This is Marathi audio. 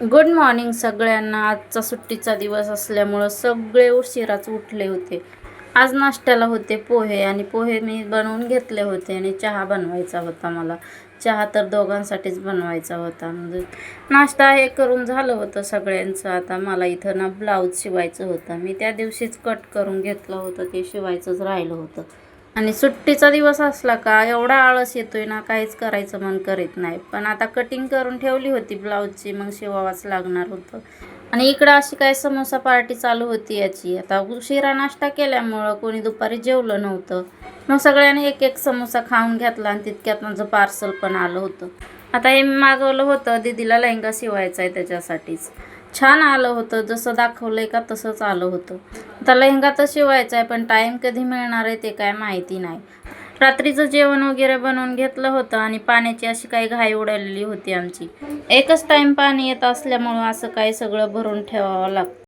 गुड मॉर्निंग सगळ्यांना. आजचा सुट्टीचा दिवस असल्यामुळं सगळे उशिराच उठले होते. आज नाश्त्याला होते पोहे आणि पोहे मी बनवून घेतले होते आणि चहा बनवायचा होता मला. चहा तर दोघांसाठीच बनवायचा होता. म्हणजे नाश्ता हे करून झालं होतं सगळ्यांचं. आता मला इथं ना ब्लाऊज शिवायचं होतं. मी त्या दिवशीच कट करून घेतलं होतं, ते शिवायचंच राहिलं होतं. आणि सुट्टीचा दिवस असला का एवढा आळस येतोय ना, काहीच करायचं मन करीत नाही. पण आता कटिंग करून ठेवली होती ब्लाऊजची, मग शिवावंच लागणार होतं. आणि इकडं अशी काय समोसा पार्टी चालू होती याची. आता उशिरा नाश्ता केल्यामुळं कोणी दुपारी जेवलं नव्हतं. मग सगळ्यांनी एक एक समोसा खाऊन घेतला आणि तितक्यात माझं पार्सल पण आलं होतं. आता हे मी मागवलं होतं, दीदीला लेहंगा शिवायचा आहे त्याच्यासाठीच. छान आलं होतं, जसं दाखवलंय का तसंच आलं होतं. आता लेहंगा तर शिवायचा आहे, पण टाईम कधी मिळणार आहे ते काय माहिती नाही. रात्रीचं जेवण वगैरे बनवून घेतलं होतं आणि पाण्याची अशी काही घाई उडालेली होती आमची. एकच टाईम पाणी येत असल्यामुळं असं काही सगळं भरून ठेवावं लागतं.